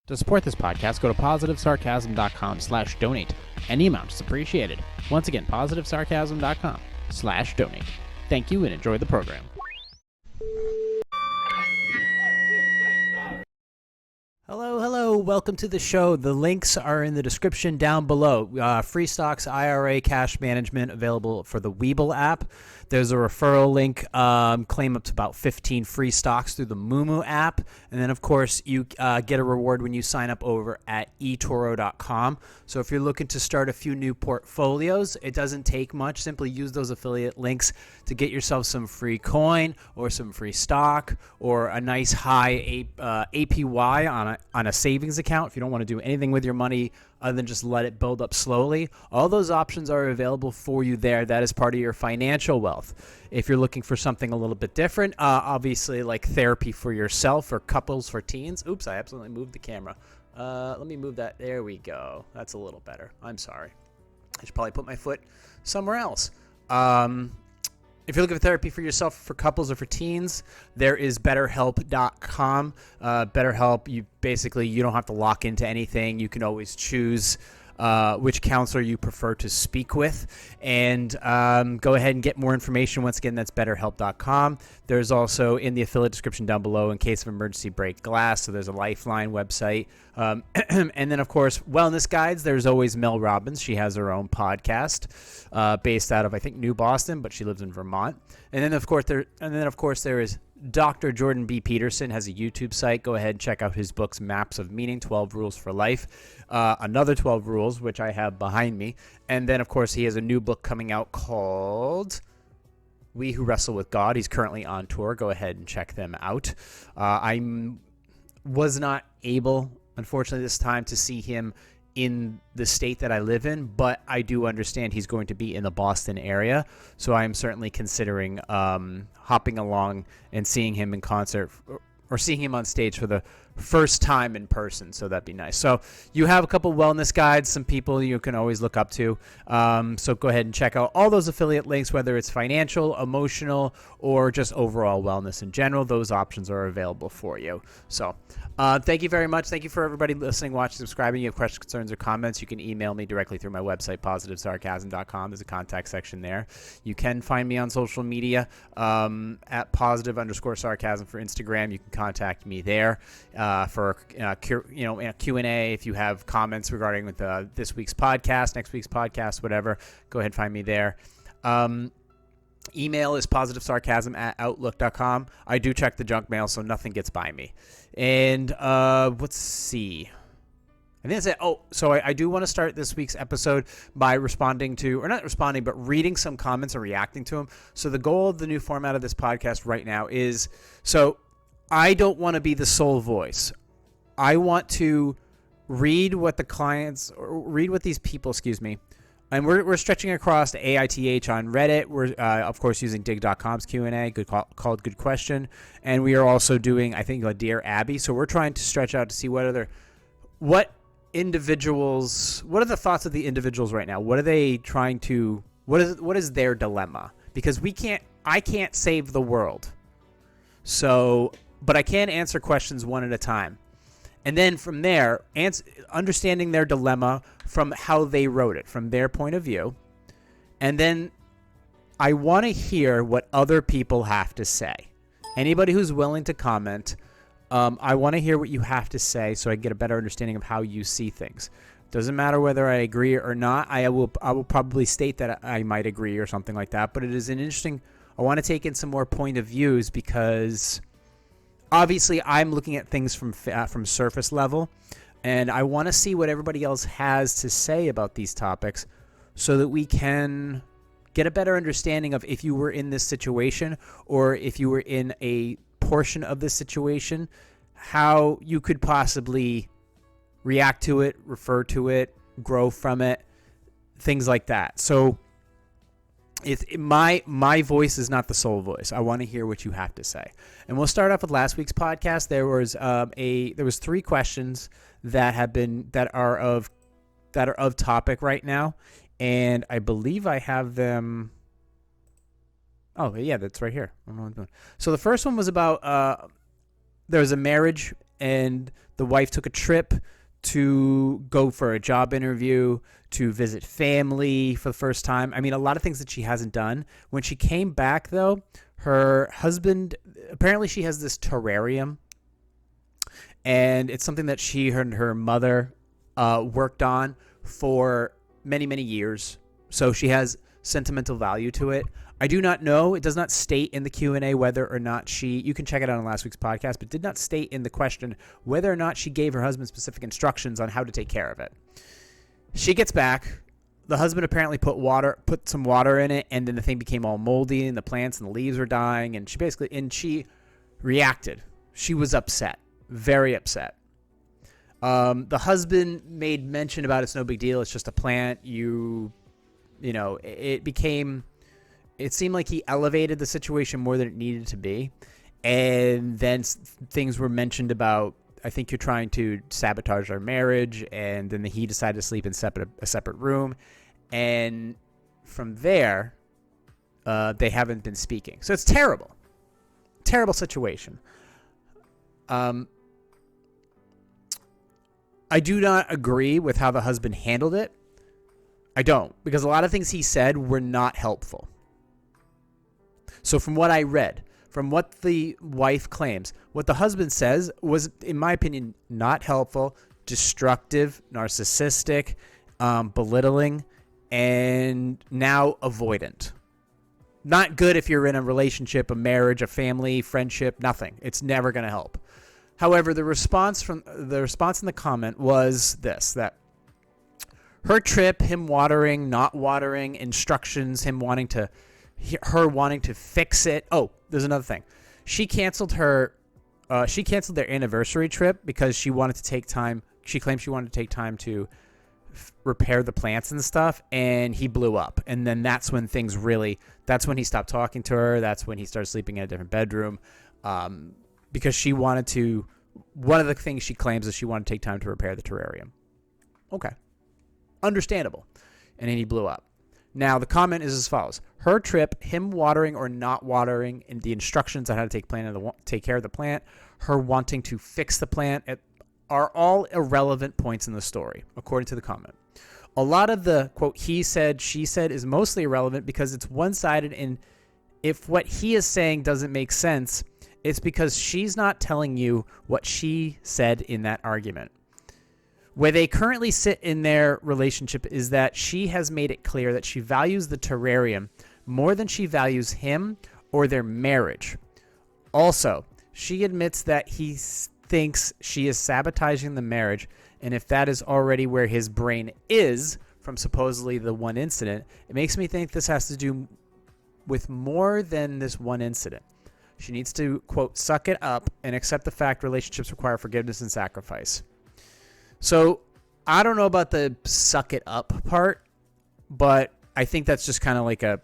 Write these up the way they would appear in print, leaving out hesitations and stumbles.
To support this podcast, go to positivesarcasm.com/donate. Any amount is appreciated. Once again, positivesarcasm.com/donate. Thank you and enjoy the program. Hello. Welcome to the show. The links are in the description down below. Free stocks, IRA, cash management available for the Webull app. There's a referral link. Claim up to about 15 free stocks through the Moomoo app. And then, of course, you get a reward when you sign up over at eToro.com. So if you're looking to start a few new portfolios, it doesn't take much. Simply use those affiliate links to get yourself some free coin or some free stock or a nice high APY on a savings account if you don't want to do anything with your money other than just let it build up slowly. All those options are available for you there. That is part of your financial wealth. If you're looking for something a little bit different, obviously like therapy for yourself or couples for teens. Oops, I absolutely moved the camera. Let me move that. There we go. That's a little better. I'm sorry. I should probably put my foot somewhere else. If you're looking for therapy for yourself, for couples, or for teens, there is BetterHelp.com. BetterHelp, you don't have to lock into anything. You can always choose which counselor you prefer to speak with, and go ahead and get more information. Once again, that's BetterHelp.com. There's also in the affiliate description down below, in case of emergency, break glass. So there's a Lifeline website. And then, of course, wellness guides. There's always Mel Robbins. She has her own podcast based out of, I think, New Boston, but she lives in Vermont. And then, of course, there is Dr. Jordan B. Peterson has a YouTube site. Go ahead and check out his books, Maps of Meaning, 12 Rules for Life, another 12 Rules, which I have behind me. And then, of course, he has a new book coming out called We Who Wrestle with God. He's currently on tour. Go ahead and check them out. I was not able, unfortunately, this time to see him in the state that I live in, but I do understand he's going to be in the Boston area, so I am certainly considering hopping along and seeing him in concert or seeing him on stage for the first time in person, so that'd be nice. So you have a couple wellness guides, some people you can always look up to, so go ahead and check out all those affiliate links, whether it's financial, emotional, or just overall wellness in general. Those options are available for you. So thank you very much. Thank you for everybody listening, watching, subscribing. You have questions, concerns, or comments, you can email me directly through my website, positivesarcasm.com. There's a contact section there. You can find me on social media at positive_sarcasm for Instagram. You can contact me there for a Q&A. If you have comments regarding this week's podcast, next week's podcast, whatever, go ahead and find me there. Email is positivesarcasm@outlook.com. I do check the junk mail, so nothing gets by me. And let's see. I think that's it. Oh, so I do want to start this week's episode by responding to, or not responding, but reading some comments and reacting to them. So the goal of the new format of this podcast right now is, so I don't want to be the sole voice. I want to read what these people, and we're stretching across the AITH on Reddit. We're, of course, using dig.com's Q&A, called Good Question. And we are also doing, I think, a Dear Abby. So we're trying to stretch out to see what are the thoughts of the individuals right now? What are they trying to, what is their dilemma? Because I can't save the world. So, but I can answer questions one at a time. And then from there, understanding their dilemma from how they wrote it, from their point of view. And then I want to hear what other people have to say. Anybody who's willing to comment, I want to hear what you have to say so I get a better understanding of how you see things. Doesn't matter whether I agree or not. I will probably state that I might agree or something like that. But it is an interesting, I want to take in some more point of views because obviously, I'm looking at things from surface level, and I want to see what everybody else has to say about these topics so that we can get a better understanding of if you were in this situation or if you were in a portion of this situation, how you could possibly react to it, refer to it, grow from it, things like that. So my voice is not the sole voice. I want to hear what you have to say. And we'll start off with last week's podcast. There was three questions that are of topic right now, and I believe I have them. Oh yeah, that's right here. I don't know what I'm doing. So the first one was about there was a marriage, and The wife took a trip to go for a job interview, to visit family for the first time. I mean, a lot of things that she hasn't done. When she came back, though, her husband, apparently she has this terrarium, and it's something that she and her mother worked on for many, many years. So she has sentimental value to it. I do not know. It does not state in the Q&A whether or not you can check it out on last week's podcast, but did not state in the question whether or not she gave her husband specific instructions on how to take care of it. She gets back. The husband apparently put some water in it, and then the thing became all moldy, and the plants and the leaves were dying, and she reacted. She was upset, very upset. The husband made mention about it's no big deal. It's just a plant. It seemed like he elevated the situation more than it needed to be. And then things were mentioned about, I think you're trying to sabotage our marriage. And then he decided to sleep in a separate room. And from there, they haven't been speaking. So it's terrible. Terrible situation. I do not agree with how the husband handled it. I don't, because a lot of things he said were not helpful. So from what I read, from what the wife claims, what the husband says was, in my opinion, not helpful, destructive, narcissistic, belittling, and now avoidant. Not good if you're in a relationship, a marriage, a family, friendship, nothing. It's never going to help. However, the response in the comment was this, that her trip, him watering, not watering, instructions, her wanting to fix it. Oh, there's another thing. She canceled their anniversary trip because she wanted to take time. She claimed she wanted to take time to repair the plants and stuff, and he blew up. And then that's when he stopped talking to her. That's when he started sleeping in a different bedroom. Because one of the things she claims is she wanted to take time to repair the terrarium. Okay. Understandable. And then he blew up. Now, the comment is as follows. Her trip, him watering or not watering, and the instructions on how to take care of the plant, her wanting to fix the plant, are all irrelevant points in the story, according to the comment. A lot of the, quote, he said, she said, is mostly irrelevant because it's one-sided, and if what he is saying doesn't make sense, it's because she's not telling you what she said in that argument. Where they currently sit in their relationship is that she has made it clear that she values the terrarium more than she values him or their marriage. Also, she admits that he thinks she is sabotaging the marriage, and if that is already where his brain is from supposedly the one incident, it makes me think this has to do with more than this one incident. She needs to, quote, suck it up and accept the fact relationships require forgiveness and sacrifice. So I don't know about the suck it up part, but I think that's just kind of like a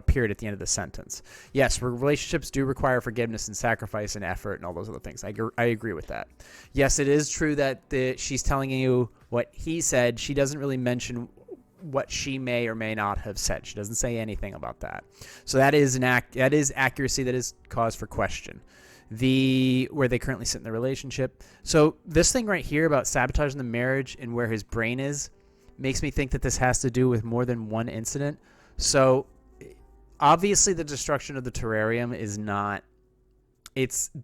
period at the end of the sentence. Yes, relationships do require forgiveness and sacrifice and effort and all those other things. I agree with that. Yes, it is true that she's telling you what he said. She doesn't really mention what she may or may not have said. She doesn't say anything about that. So that is accuracy that is cause for question. Where they currently sit in the relationship. So this thing right here about sabotaging the marriage and where his brain is makes me think that this has to do with more than one incident. So obviously the destruction of the terrarium is not,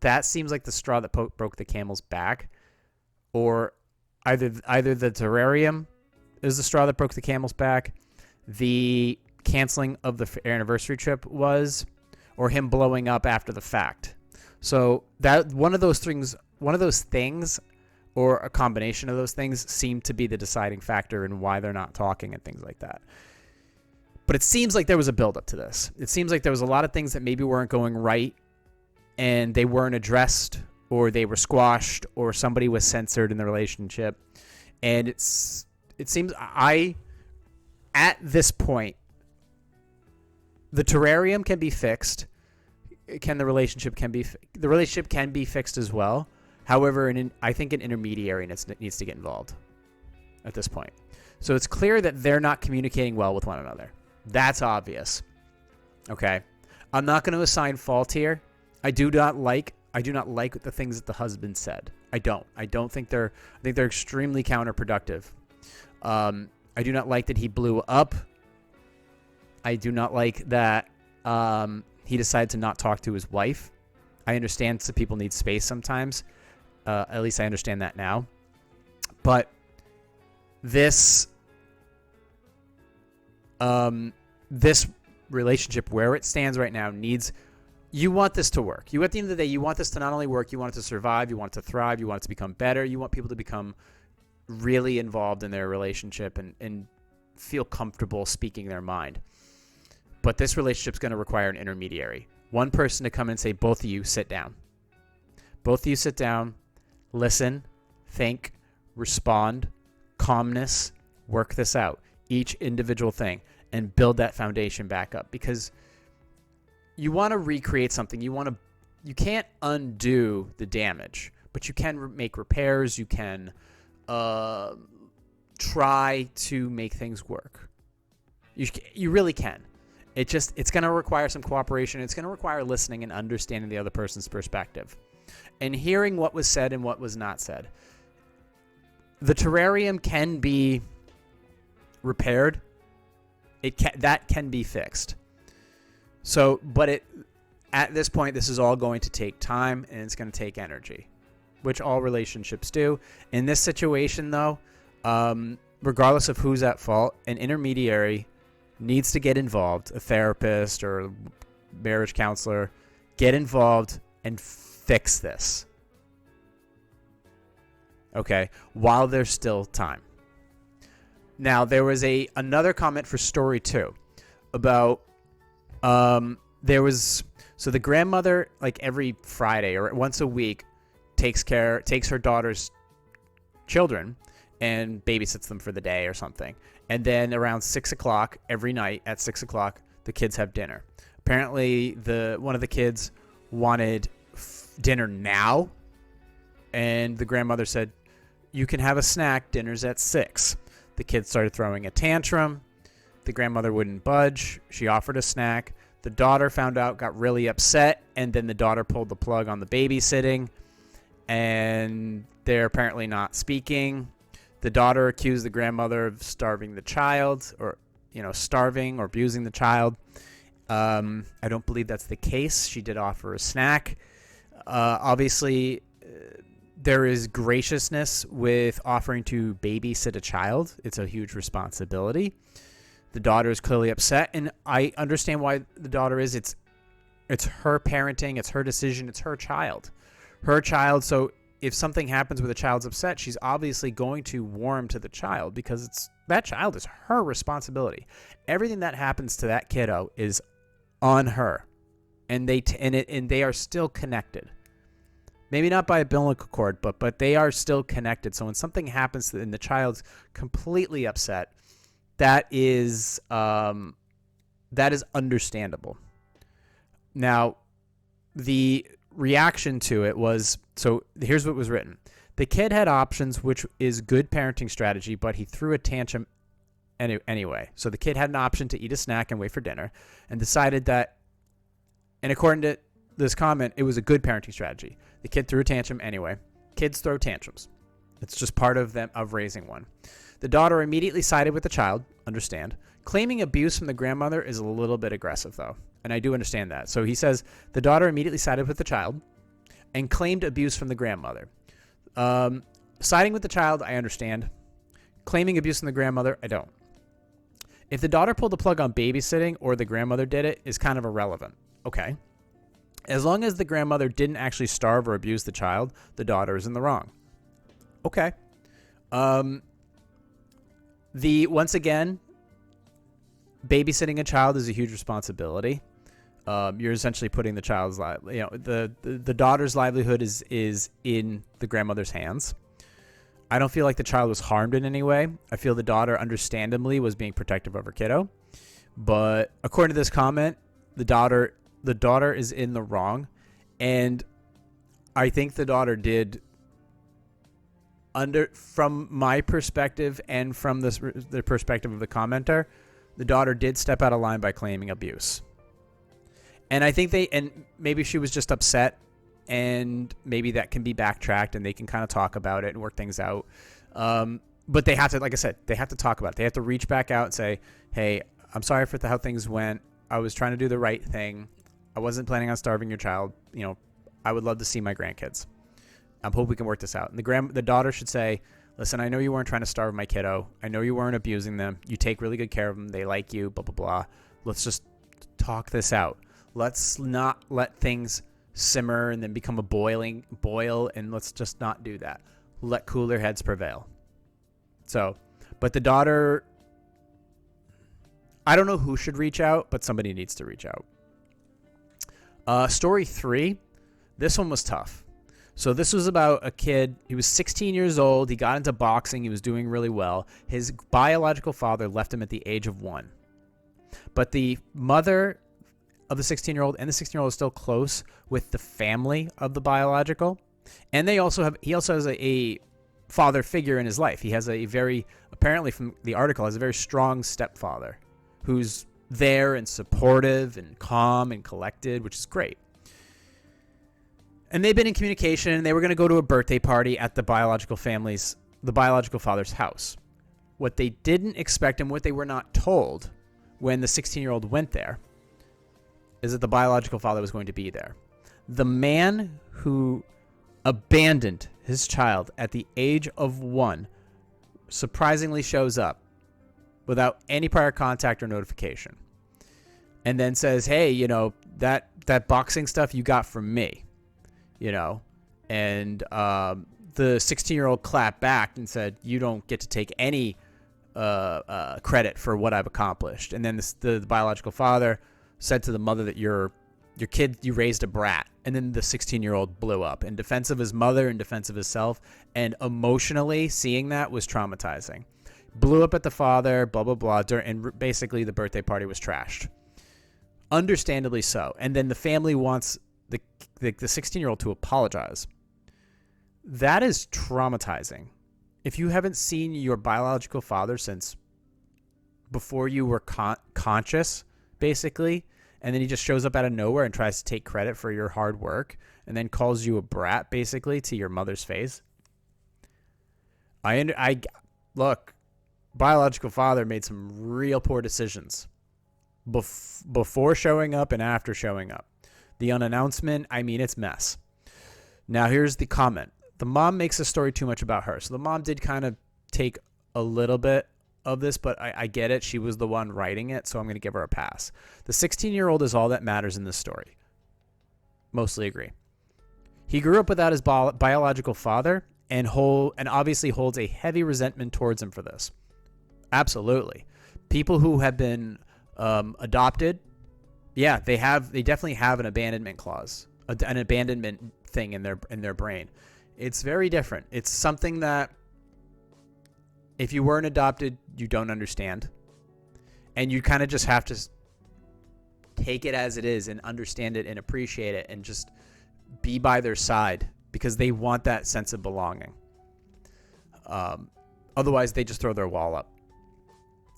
that seems like the straw that broke the camel's back, or either the terrarium is the straw that broke the camel's back, the canceling of the anniversary trip was, or him blowing up after the fact. So that one of those things, or a combination of those things, seem to be the deciding factor in why they're not talking and things like that. But it seems like there was a buildup to this. It seems like there was a lot of things that maybe weren't going right, and they weren't addressed, or they were squashed, or somebody was censored in the relationship. And it seems at this point, the terrarium can be fixed. The relationship can be fixed as well. However, I think an intermediary needs to get involved at this point. So it's clear that they're not communicating well with one another. That's obvious. Okay. I'm not going to assign fault here. I do not like I do not like the things that the husband said. I don't think I think they're extremely counterproductive. I do not like that he blew up. I do not like that he decided to not talk to his wife. I understand some people need space sometimes. At least I understand that now. But this this relationship where it stands right now needs, you want this to work. You, at the end of the day, you want this to not only work, you want it to survive, you want it to thrive, you want it to become better, you want people to become really involved in their relationship and feel comfortable speaking their mind. But this relationship's going to require an intermediary. One person to come and say, both of you sit down. Both of you sit down, listen, think, respond, calmness, work this out. Each individual thing, and build that foundation back up, because you want to recreate something. You can't undo the damage, but you can make repairs. You can try to make things work. You really can. It's going to require some cooperation. It's going to require listening and understanding the other person's perspective and hearing what was said and what was not said. The terrarium can be repaired. That can be fixed. So, but at this point, this is all going to take time and it's going to take energy, which all relationships do. In this situation, though, regardless of who's at fault, an intermediary needs to get involved. A therapist or a marriage counselor, get involved and fix this. Okay, while there's still time. Now, there was another comment for story 2 about so the grandmother, like every Friday or once a week, takes her daughter's children and babysits them for the day or something. And then around 6 o'clock every night at 6 o'clock, the kids have dinner. Apparently, one of the kids wanted dinner now, and the grandmother said, "You can have a snack. Dinner's at 6." The kids started throwing a tantrum. The grandmother wouldn't budge. She offered a snack. The daughter found out, got really upset, and then the daughter pulled the plug on the babysitting, and they're apparently not speaking. The daughter accused the grandmother of starving the child, or starving or abusing the child. I don't believe that's the case. She did offer a snack. Obviously, there is graciousness with offering to babysit a child. It's a huge responsibility. The daughter is clearly upset, and I understand why the daughter is. It's her parenting. It's her decision. It's her child. So if something happens where the child's upset, she's obviously going to warm to the child, because that child is her responsibility. Everything that happens to that kiddo is on her, and they are still connected. Maybe not by umbilical cord, but they are still connected. So when something happens and the child's completely upset, that is understandable. Now, the reaction to it was, so here's what was written. The kid had options, which is good parenting strategy, but he threw a tantrum anyway. So the kid had an option to eat a snack and wait for dinner, and decided that, and according to this comment, it was a good parenting strategy. The kid threw a tantrum anyway. Kids throw tantrums. It's just part of raising one. The daughter immediately sided with the child, understand. Claiming abuse from the grandmother is a little bit aggressive, though, and I do understand that. So he says the daughter immediately sided with the child and claimed abuse from the grandmother. Siding with the child, I understand. Claiming abuse from the grandmother, I don't. If the daughter pulled the plug on babysitting or the grandmother did it, is kind of irrelevant. Okay. As long as the grandmother didn't actually starve or abuse the child, the daughter is in the wrong. Okay. Once again, babysitting a child is a huge responsibility. You're essentially putting the child's the daughter's livelihood is in the grandmother's hands. I don't feel like the child was harmed in any way. I feel the daughter understandably was being protective of her kiddo. But according to this comment, the daughter is in the wrong. And I think the daughter did, from my perspective and from the perspective of the commenter, the daughter did step out of line by claiming abuse. And I think and maybe she was just upset and maybe that can be backtracked and they can kind of talk about it and work things out. But they have to, like I said, they have to talk about it. They have to reach back out and say, hey, I'm sorry for how things went. I was trying to do the right thing. I wasn't planning on starving your child. I would love to see my grandkids. I hope we can work this out. And the daughter should say, listen, I know you weren't trying to starve my kiddo. I know you weren't abusing them. You take really good care of them. They like you, blah, blah, blah. Let's just talk this out. Let's not let things simmer and then become a boil, and let's just not do that. Let cooler heads prevail. So, but the daughter, I don't know who should reach out, but somebody needs to reach out. Story 3, this one was tough. So this was about a kid. He was 16 years old. He got into boxing. He was doing really well. His biological father left him at the age of 1. But the mother of the 16-year-old and the 16-year-old is still close with the family of the biological. And he also has a father figure in his life. He has apparently from the article, has a very strong stepfather who's there and supportive and calm and collected, which is great. And they've been in communication. They were going to go to a birthday party at the biological father's house. What they didn't expect and what they were not told when the 16-year-old went there is that the biological father was going to be there. The man who abandoned his child at the age of 1 surprisingly shows up without any prior contact or notification, and then says, hey, that boxing stuff you got from me, and the 16-year-old clapped back and said, you don't get to take any credit for what I've accomplished. And then the biological father said to the mother that your kid, you raised a brat. And then the 16-year-old blew up in defense of his mother, in defense of himself, and emotionally seeing that was traumatizing. Blew up at the father, blah, blah, blah, and basically the birthday party was trashed. Understandably so. And then the family wants the 16-year-old to apologize. That is traumatizing. If you haven't seen your biological father since before you were conscious, basically, and then he just shows up out of nowhere and tries to take credit for your hard work and then calls you a brat, basically, to your mother's face. Look, biological father made some real poor decisions before showing up and after showing up. The unannouncement, it's mess. Now, here's the comment. The mom makes the story too much about her. So the mom did kind of take a little bit of this, but I get it. She was the one writing it, so I'm going to give her a pass. The 16-year-old is all that matters in this story. Mostly agree. He grew up without his biological father and obviously holds a heavy resentment towards him for this. Absolutely. People who have been adopted, yeah, they definitely have an abandonment clause, an abandonment thing in their brain. It's very different. It's something that if you weren't adopted, you don't understand. And you kind of just have to take it as it is and understand it and appreciate it and just be by their side because they want that sense of belonging. Otherwise, they just throw their wall up.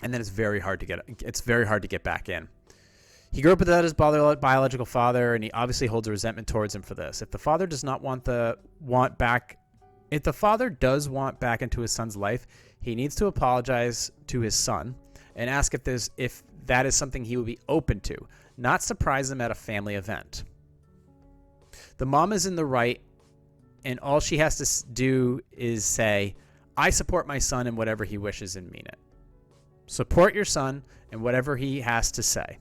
And then it's very hard to get back in. He grew up without his biological father, and he obviously holds a resentment towards him for this. If the father does want back into his son's life, he needs to apologize to his son and ask if that is something he would be open to, not surprise him at a family event. The mom is in the right, and all she has to do is say, I support my son in whatever he wishes and mean it. Support your son in whatever he has to say.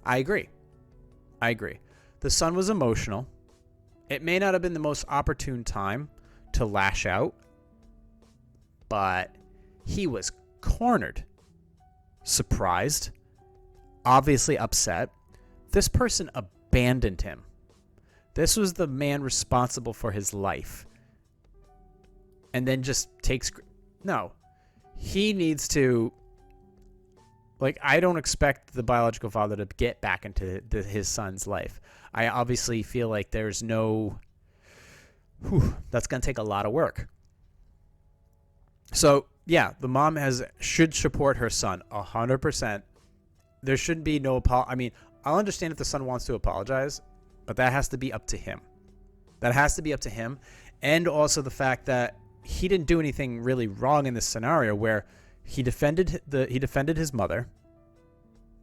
I agree. The son was emotional. It may not have been the most opportune time to lash out, but he was cornered, surprised, obviously upset. This person abandoned him. This was the man responsible for his life. And then just no, he needs to, I don't expect the biological father to get back into his son's life. I obviously feel like there's that's going to take a lot of work. So, yeah, the mom should support her son 100%. There shouldn't be no I'll understand if the son wants to apologize But that has to be up to him. That has to be up to him. And also the fact that he didn't do anything really wrong in this scenario where he defended his mother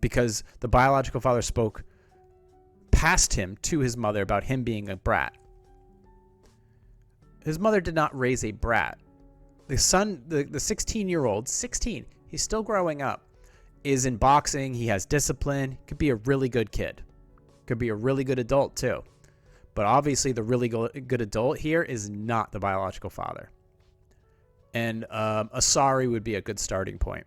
because the biological father spoke past him to his mother about him being a brat. His mother did not raise a brat. The son, the 16-year-old, 16, he's still growing up, is in boxing. He has discipline. Could be a really good kid. Could be a really good adult too. But obviously the really good adult here is not the biological father. And a sorry would be a good starting point.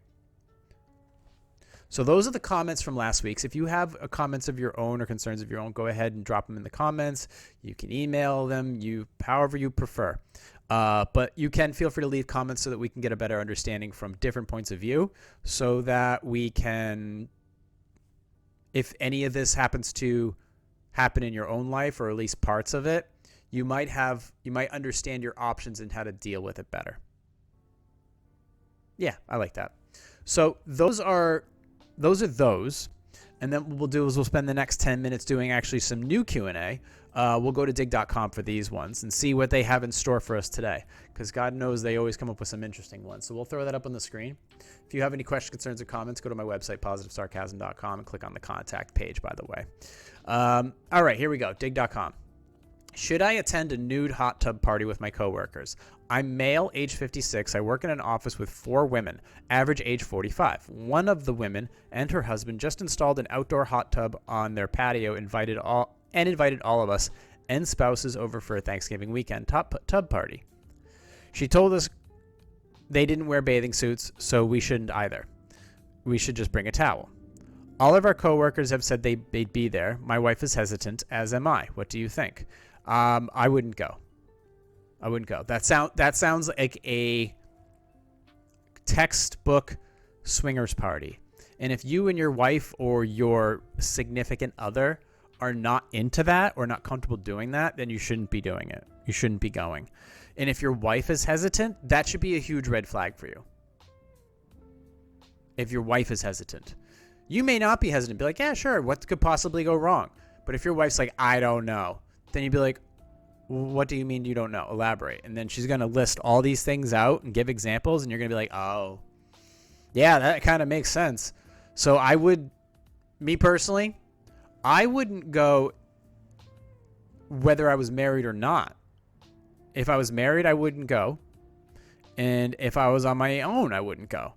So those are the comments from last week's. If you have comments of your own or concerns of your own, go ahead and drop them in the comments. You can email them, however you prefer. But you can feel free to leave comments so that we can get a better understanding from different points of view, so that we can, if any of this happens to happen in your own life, or at least parts of it, you might understand your options and how to deal with it better. Yeah, I like that. So those are those. And then what we'll do is we'll spend the next 10 minutes doing actually some new Q&A. We'll go to dig.com for these ones and see what they have in store for us today, because God knows they always come up with some interesting ones. So we'll throw that up on the screen. If you have any questions, concerns, or comments, go to my website, positivesarcasm.com, and click on the contact page, by the way. All right, here we go. Dig.com. Should I attend a nude hot tub party with my coworkers? I'm male, age 56. I work in an office with 4 women, average age 45. One of the women and her husband just installed an outdoor hot tub on their patio, invited all of us and spouses over for a Thanksgiving weekend tub party. She told us they didn't wear bathing suits, so we shouldn't either. We should just bring a towel. All of our coworkers have said they'd be there. My wife is hesitant, as am I. What do you think? I wouldn't go. That sounds like a textbook swingers party. And if you and your wife or your significant other are not into that or not comfortable doing that, then you shouldn't be doing it. You shouldn't be going. And if your wife is hesitant, that should be a huge red flag for you. If your wife is hesitant, you may not be hesitant. Be like, yeah, sure. What could possibly go wrong? But if your wife's like, I don't know, then you'd be like, what do you mean you don't know? Elaborate. And then she's going to list all these things out and give examples, and you're going to be like, oh, yeah, that kind of makes sense. So me personally, I wouldn't go whether I was married or not. If I was married, I wouldn't go. And if I was on my own, I wouldn't go.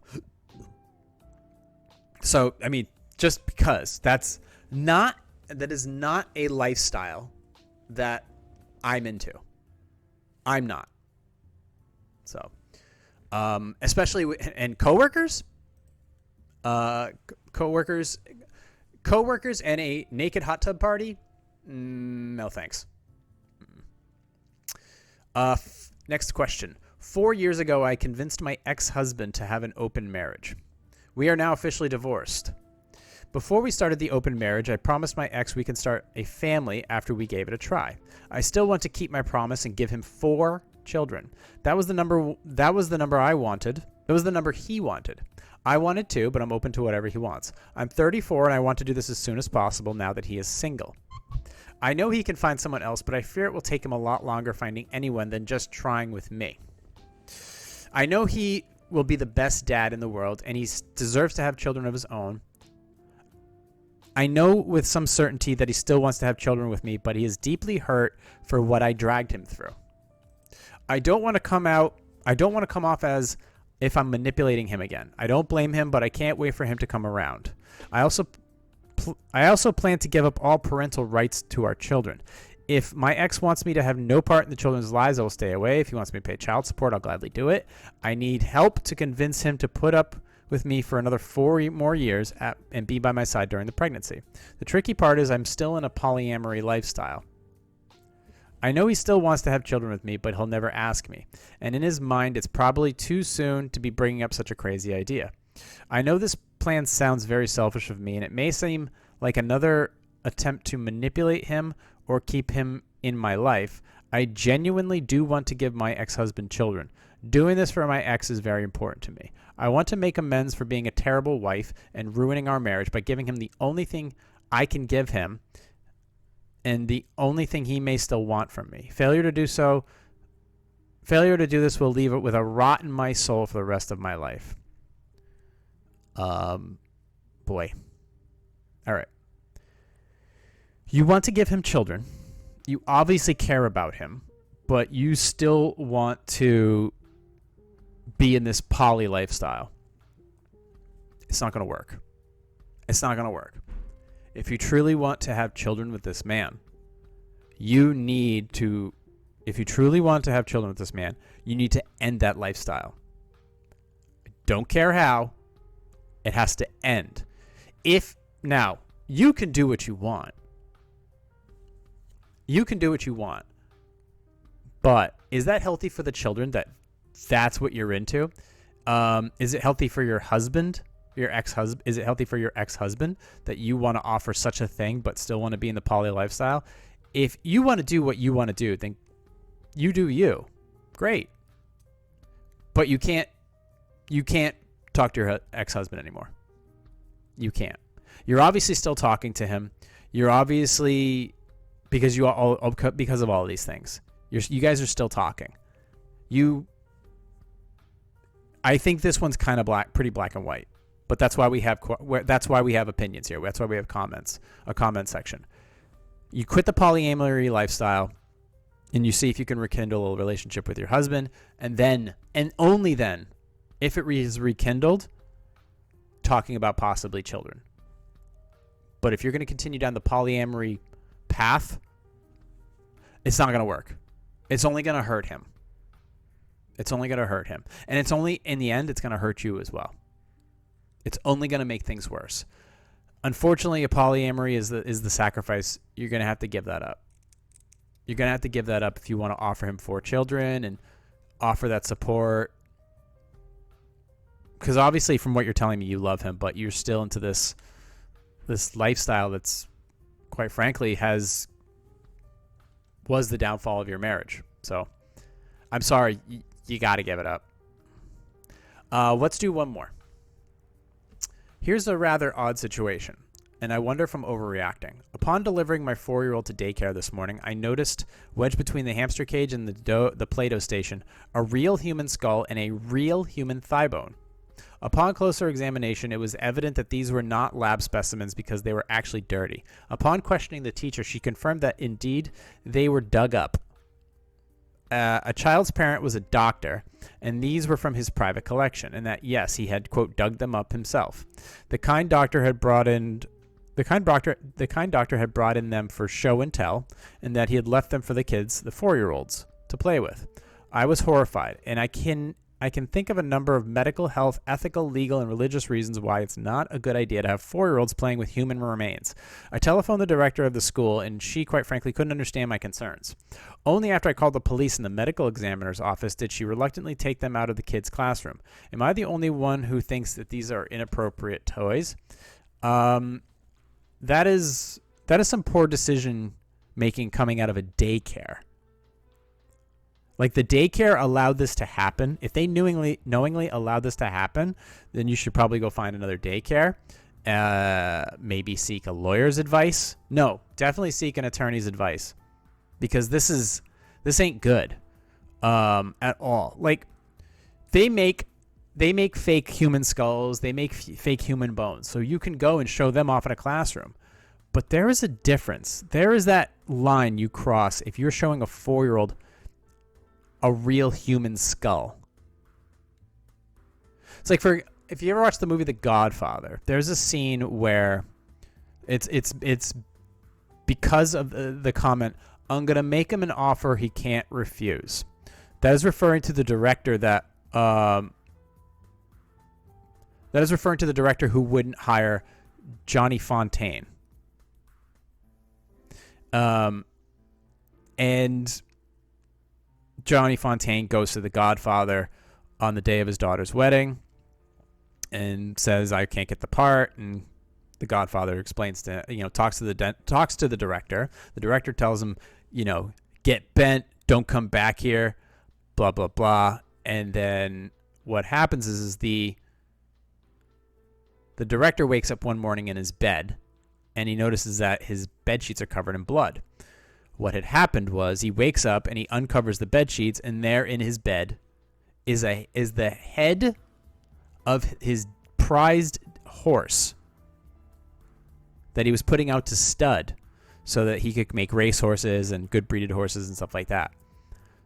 So, I mean, just because that is not a lifestyle that I'm into. I'm not. So, especially and coworkers and a naked hot tub party. No, thanks. Next question. 4 years ago, I convinced my ex-husband to have an open marriage. We are now officially divorced. Before we started the open marriage, I promised my ex we can start a family after we gave it a try. I still want to keep my promise and give him 4 children. That was the number I wanted. That was the number he wanted. I wanted 2, but I'm open to whatever he wants. I'm 34 and I want to do this as soon as possible now that he is single. I know he can find someone else, but I fear it will take him a lot longer finding anyone than just trying with me. I know he will be the best dad in the world and he deserves to have children of his own. I know with some certainty that he still wants to have children with me, but he is deeply hurt for what I dragged him through. I don't want to come off as if I'm manipulating him again. I don't blame him, but I can't wait for him to come around. I also plan to give up all parental rights to our children. If my ex wants me to have no part in the children's lives, I will stay away. If he wants me to pay child support, I'll gladly do it. I need help to convince him to put up with me for another 4 more years and be by my side during the pregnancy. The tricky part is I'm still in a polyamory lifestyle. I know he still wants to have children with me, but he'll never ask me. And in his mind, it's probably too soon to be bringing up such a crazy idea. I know this plan sounds very selfish of me, and it may seem like another attempt to manipulate him or keep him in my life. I genuinely do want to give my ex-husband children. Doing this for my ex is very important to me. I want to make amends for being a terrible wife and ruining our marriage by giving him the only thing I can give him and the only thing he may still want from me. Failure to do this will leave it with a rot in my soul for the rest of my life. Boy. All right. You want to give him children. You obviously care about him, but you still want to be in this poly lifestyle. It's not going to work. It's not going to work. If you truly want to have children with this man, you need to end that lifestyle. Don't care how. It has to end. Now, you can do what you want. But is that healthy for the children that's what you're into? Is it healthy for your husband, your ex-husband? Is it healthy for your ex-husband that you want to offer such a thing but still want to be in the poly lifestyle? If you want to do what you want to do, then you do you. Great. But you can't talk to your ex-husband anymore. You can't. You're obviously still talking to him. You're obviously, because of all of these things. You guys are still talking. I think this one's kind of pretty black and white. But that's why we have opinions here. That's why we have a comment section. You quit the polyamory lifestyle, and you see if you can rekindle a relationship with your husband, and only then, if it is rekindled, talking about possibly children. But if you're going to continue down the polyamory path, it's not going to work. It's only going to hurt him. And it's only, in the end, it's going to hurt you as well. It's only going to make things worse. Unfortunately, a polyamory is the sacrifice. You're going to have to give that up. You're going to have to give that up if you want to offer him 4 children and offer that support. Because obviously, from what you're telling me, you love him, but you're still into this lifestyle that's, quite frankly, was the downfall of your marriage. So, I'm sorry, you got to give it up. Let's do one more. Here's a rather odd situation, and I wonder if I'm overreacting. Upon delivering my 4-year-old to daycare this morning, I noticed, wedged between the hamster cage and the Play-Doh station, a real human skull and a real human thigh bone. Upon closer examination, it was evident that these were not lab specimens because they were actually dirty. Upon questioning the teacher, she confirmed that indeed they were dug up. A child's parent was a doctor, and these were from his private collection, and that, yes, he had, quote, dug them up himself. The kind doctor had brought in them for show and tell, and that he had left them for the kids, the 4-year-olds, to play with. I was horrified, and I can think of a number of medical, health, ethical, legal, and religious reasons why it's not a good idea to have 4-year-olds playing with human remains. I telephoned the director of the school, and she, quite frankly, couldn't understand my concerns. Only after I called the police and the medical examiner's office did she reluctantly take them out of the kids' classroom. Am I the only one who thinks that these are inappropriate toys? That is some poor decision making coming out of a daycare. Like, the daycare allowed this to happen. If they knowingly allowed this to happen, then you should probably go find another daycare. Maybe seek a lawyer's advice. No, definitely seek an attorney's advice, because this ain't good at all. Like, they make fake human skulls. They make fake human bones. So you can go and show them off in a classroom. But there is a difference. There is that line you cross if you're showing a 4-year-old a real human skull. It's like, if you ever watch the movie The Godfather, there's a scene where it's because of the comment, I'm going to make him an offer he can't refuse. That is referring to the director who wouldn't hire Johnny Fontaine. And Johnny Fontaine goes to The Godfather on the day of his daughter's wedding and says, I can't get the part. And The Godfather explains talks to the director. The director tells him, get bent, don't come back here, blah, blah, blah. And then what happens is the director wakes up one morning in his bed, and he notices that his bed sheets are covered in blood. What had happened was he wakes up and he uncovers the bed sheets, and there in his bed is the head of his prized horse that he was putting out to stud so that he could make race horses and good breeded horses and stuff like that.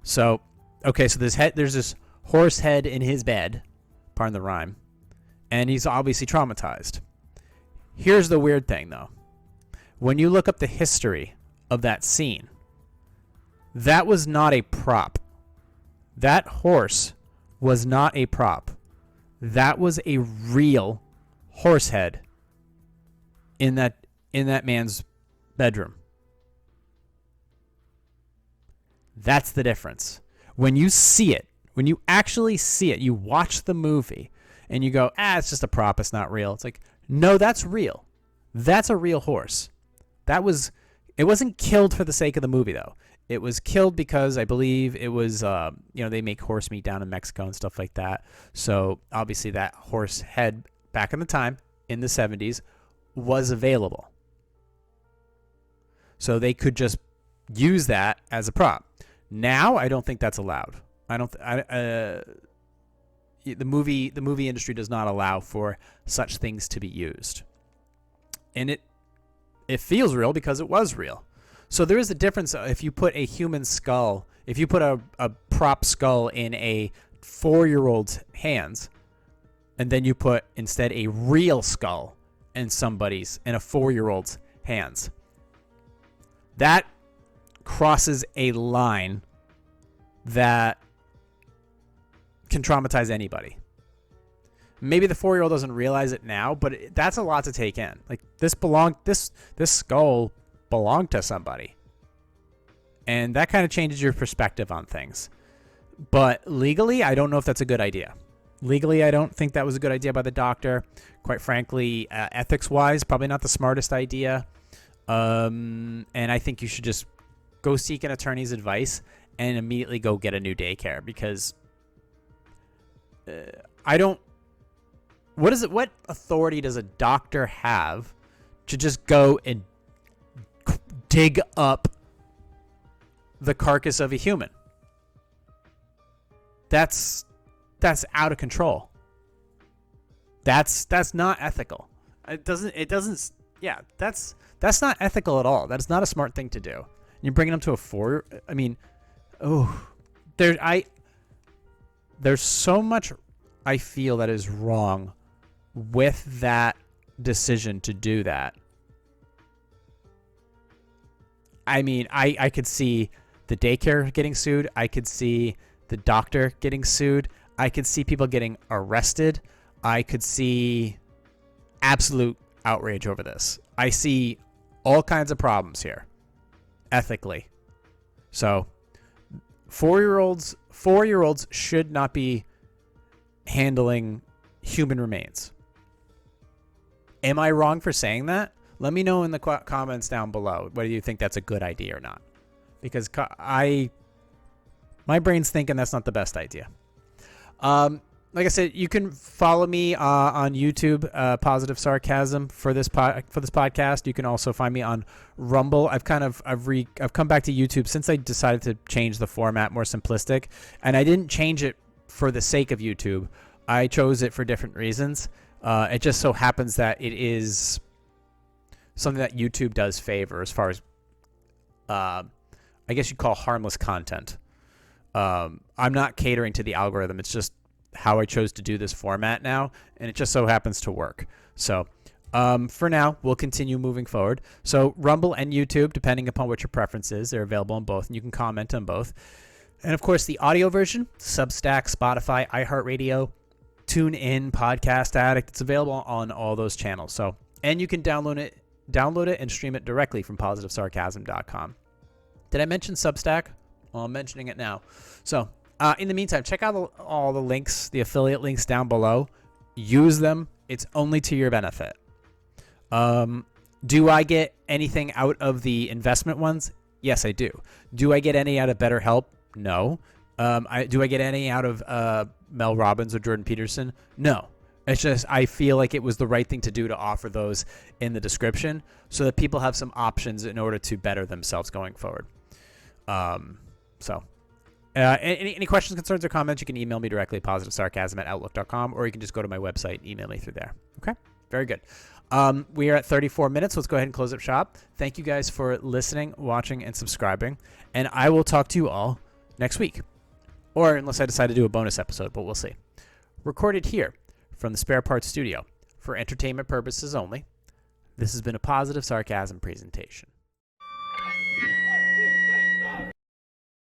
So, okay, so there's this horse head in his bed, pardon the rhyme, and he's obviously traumatized. Here's the weird thing, though. When you look up the history of that scene, that was not a prop. That horse was not a prop. That was a real horse head in that man's bedroom. That's the difference. When you see it, when you actually see it, you watch the movie and you go, it's just a prop, it's not real. It's like, no, that's real. That's a real horse. It wasn't killed for the sake of the movie, though. It was killed because I believe it was, they make horse meat down in Mexico and stuff like that. So obviously that horse head back in the time, in the 70s, was available. So they could just use that as a prop. Now, I don't think that's allowed. The movie industry does not allow for such things to be used. And it feels real because it was real. So there is a difference if you put a human skull, if you put a prop skull in a 4-year-old's hands, and then you put instead a real skull in a 4-year-old's hands. That crosses a line that can traumatize anybody. Maybe the 4-year-old doesn't realize it now, but that's a lot to take in. Like this skull belonged to somebody. And that kind of changes your perspective on things. But legally, I don't know if that's a good idea. Legally, I don't think that was a good idea by the doctor. Quite frankly, ethics-wise, probably not the smartest idea. And I think you should just go seek an attorney's advice and immediately go get a new daycare, because what authority does a doctor have to just go and dig up the carcass of a human? That's out of control. That's not ethical. That's not ethical at all. That's not a smart thing to do. You're bringing them to a 4. I mean, there's so much I feel that is wrong with that decision to do that. I mean, I could see the daycare getting sued. I could see the doctor getting sued. I could see people getting arrested. I could see absolute outrage over this. I see all kinds of problems here, ethically. So, 4-year-olds should not be handling human remains. Am I wrong for saying that? Let me know in the comments down below whether you think that's a good idea or not. Because my brain's thinking that's not the best idea. Like I said, you can follow me on YouTube, Positive Sarcasm, for this podcast. You can also find me on Rumble. I've come back to YouTube since I decided to change the format more simplistic, and I didn't change it for the sake of YouTube. I chose it for different reasons. It just so happens that it is something that YouTube does favor as far as, I guess you'd call harmless content. I'm not catering to the algorithm. It's just how I chose to do this format now, and it just so happens to work. So for now, we'll continue moving forward. So Rumble and YouTube, depending upon what your preference is, they're available on both, and you can comment on both. And of course, the audio version, Substack, Spotify, iHeartRadio, TuneIn, Podcast Addict, it's available on all those channels. So, and you can download it and stream it directly from PositiveSarcasm.com. Did I mention Substack? Well, I'm mentioning it now. So, in the meantime, check out all the links, the affiliate links down below. Use them. It's only to your benefit. Do I get anything out of the investment ones? Yes, I do. Do I get any out of BetterHelp? No. Do I get any out of Mel Robbins or Jordan Peterson? No. It's just I feel like it was the right thing to do to offer those in the description so that people have some options in order to better themselves going forward. Any questions, concerns, or comments, you can email me directly, positivesarcasm@outlook.com, or you can just go to my website and email me through there. Okay? Very good. We are at 34 minutes. Let's go ahead and close up shop. Thank you guys for listening, watching, and subscribing. And I will talk to you all next week. Or unless I decide to do a bonus episode, but we'll see. Recorded here from the Spare Parts Studio for entertainment purposes only. This has been a Positive Sarcasm presentation.